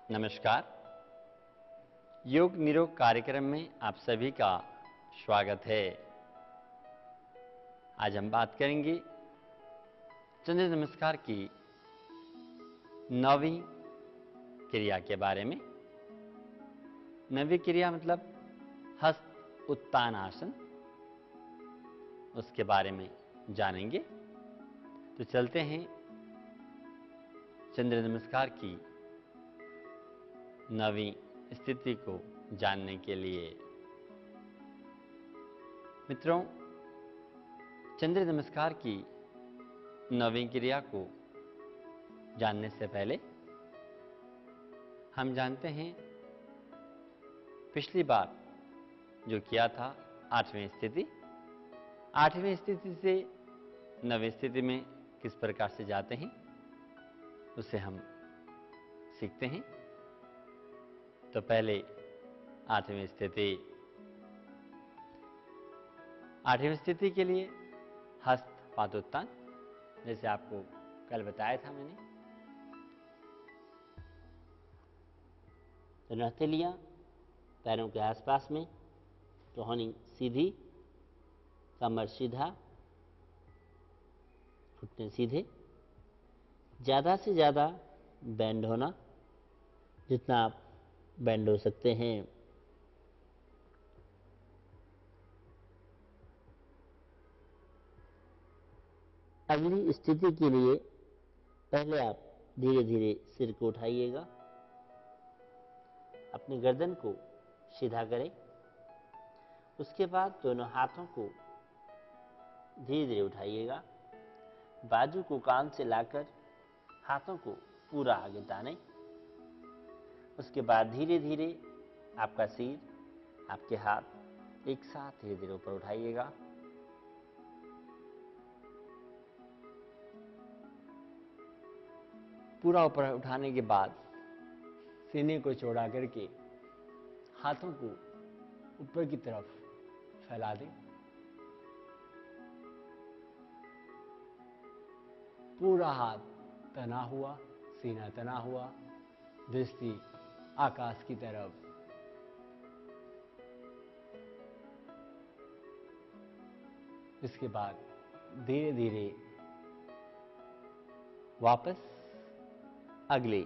नमस्कार। योग निरोग कार्यक्रम में आप सभी का स्वागत है। आज हम बात करेंगे चंद्र नमस्कार की 9वीं क्रिया के बारे में। 9वीं क्रिया मतलब हस्त उत्तान आसन, उसके बारे में जानेंगे। तो चलते हैं चंद्र नमस्कार की 9वीं स्थिति को जानने के लिए। मित्रों, चंद्र नमस्कार की 9वीं क्रिया को जानने से पहले हम जानते हैं पिछली बार जो किया था 8वीं स्थिति। 8वीं स्थिति से 9वीं स्थिति में किस प्रकार से जाते हैं उसे हम सीखते हैं। तो पहले 8वीं स्थिति। 8वीं स्थिति के लिए हस्त पादोत्तान, जैसे आपको कल बताया था मैंने। तो हथेलियां पैरों के आसपास में, टहनी सीधी, कमर सीधा, घुटने सीधे। ज़्यादा से ज़्यादा बेंड होना, जितना आप बेंड हो सकते हैं। अगली स्थिति के लिए पहले आप धीरे धीरे सिर को उठाइएगा, अपनी गर्दन को सीधा करें। उसके बाद दोनों हाथों को धीरे धीरे उठाइएगा, बाजू को कान से लाकर हाथों को पूरा आगे तानें। उसके बाद धीरे धीरे आपका सिर, आपके हाथ एक साथ धीरे धीरे ऊपर उठाइएगा। पूरा ऊपर उठाने के बाद सीने को चौड़ा करके हाथों को ऊपर की तरफ फैला दें। पूरा हाथ तना हुआ, सीना तना हुआ, दृष्टि आकाश की तरफ। इसके बाद धीरे धीरे वापस अगले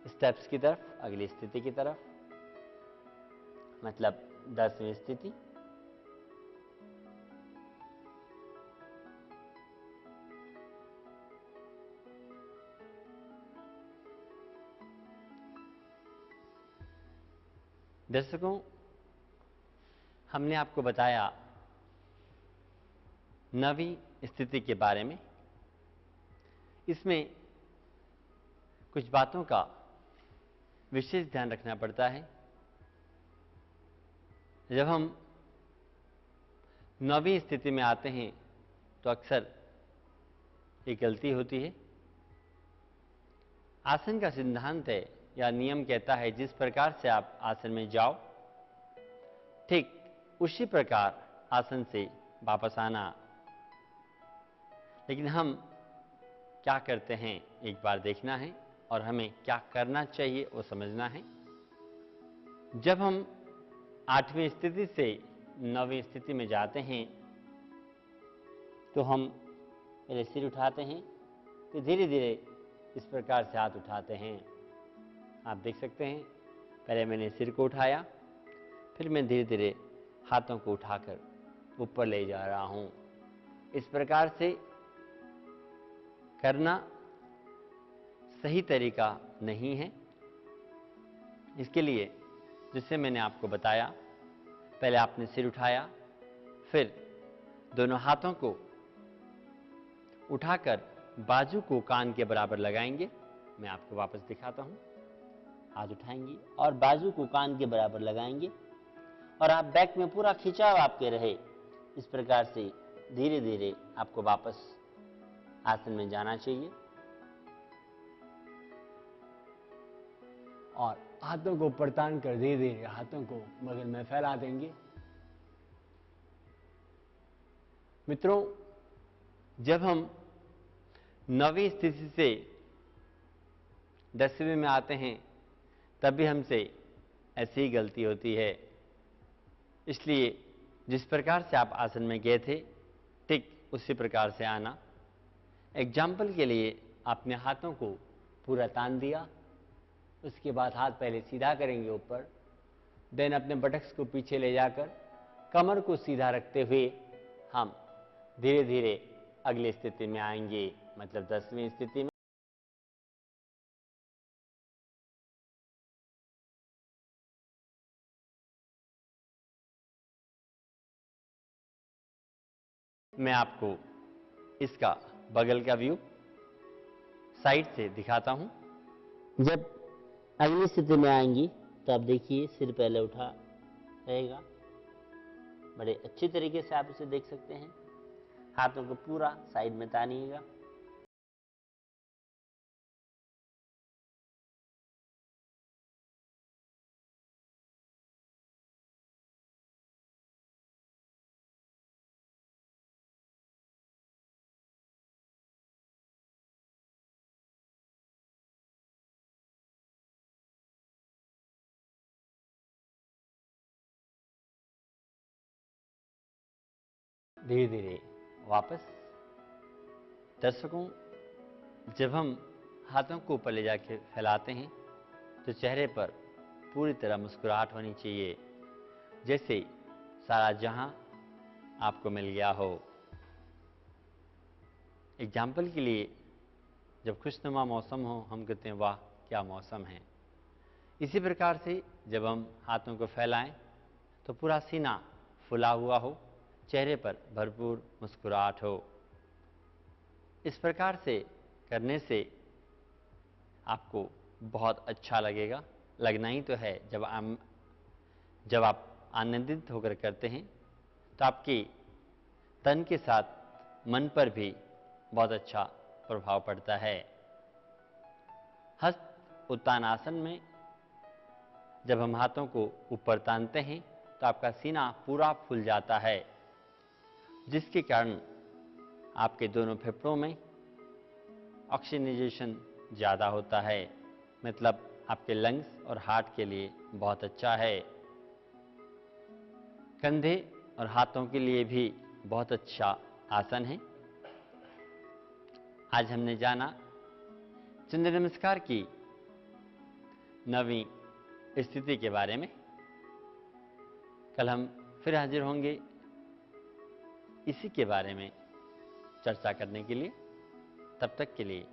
स्टेप्स की तरफ, अगली स्थिति की तरफ, मतलब 10वीं स्थिति। दर्शकों, हमने आपको बताया 9वीं स्थिति के बारे में। इसमें कुछ बातों का विशेष ध्यान रखना पड़ता है। जब हम 9वीं स्थिति में आते हैं तो अक्सर एक गलती होती है। आसन का सिद्धांत है या नियम कहता है जिस प्रकार से आप आसन में जाओ, ठीक उसी प्रकार आसन से वापस आना। लेकिन हम क्या करते हैं एक बार देखना है, और हमें क्या करना चाहिए वो समझना है। जब हम 8वीं स्थिति से 9वीं स्थिति में जाते हैं तो हम पहले सिर उठाते हैं, फिर धीरे धीरे इस प्रकार से हाथ उठाते हैं। आप देख सकते हैं, पहले मैंने सिर को उठाया, फिर मैं धीरे धीरे हाथों को उठाकर ऊपर ले जा रहा हूं। इस प्रकार से करना सही तरीका नहीं है। इसके लिए जिससे मैंने आपको बताया, पहले आपने सिर उठाया, फिर दोनों हाथों को उठाकर बाजू को कान के बराबर लगाएंगे। मैं आपको वापस दिखाता हूं। हाथ उठाएंगे और बाजू को कान के बराबर लगाएंगे, और आप बैक में पूरा खिंचाव आपके रहे। इस प्रकार से धीरे धीरे आपको वापस आसन में जाना चाहिए, और हाथों को प्रतान कर धीरे धीरे हाथों को बगल में फैला देंगे। मित्रों, जब हम 9वीं स्थिति से 10वीं में आते हैं तब भी हमसे ऐसी ही गलती होती है। इसलिए जिस प्रकार से आप आसन में गए थे ठीक उसी प्रकार से आना। एग्जाम्पल के लिए आपने हाथों को पूरा तान दिया, उसके बाद हाथ पहले सीधा करेंगे ऊपर, देन अपने बटक्स को पीछे ले जाकर कमर को सीधा रखते हुए हम धीरे धीरे अगली स्थिति में आएंगे, मतलब 10वीं स्थिति में। मैं आपको इसका बगल का व्यू साइड से दिखाता हूं। जब अगली स्थिति में आएंगी तो आप देखिए सिर पहले उठा रहेगा, बड़े अच्छी तरीके से आप इसे देख सकते हैं। हाथों को पूरा साइड में तानिएगा। धीरे धीरे वापस। दर्शकों, जब हम हाथों को ऊपर ले जाके फैलाते हैं तो चेहरे पर पूरी तरह मुस्कुराहट होनी चाहिए, जैसे सारा जहां आपको मिल गया हो। एग्जाम्पल के लिए जब खुशनुमा मौसम हो हम कहते हैं वाह क्या मौसम है। इसी प्रकार से जब हम हाथों को फैलाएं तो पूरा सीना फुला हुआ हो, चेहरे पर भरपूर मुस्कुराहट हो। इस प्रकार से करने से आपको बहुत अच्छा लगेगा, लगना ही तो है। जब आप आनंदित होकर करते हैं तो आपके तन के साथ मन पर भी बहुत अच्छा प्रभाव पड़ता है। हस्त उत्तानासन में जब हम हाथों को ऊपर तानते हैं तो आपका सीना पूरा फूल जाता है, जिसके कारण आपके दोनों फेफड़ों में ऑक्सीजनेशन ज़्यादा होता है, मतलब आपके लंग्स और हार्ट के लिए बहुत अच्छा है। कंधे और हाथों के लिए भी बहुत अच्छा आसन है। आज हमने जाना चंद्र नमस्कार की नवीं स्थिति के बारे में। कल हम फिर हाजिर होंगे इसी के बारे में चर्चा करने के लिए। तब तक के लिए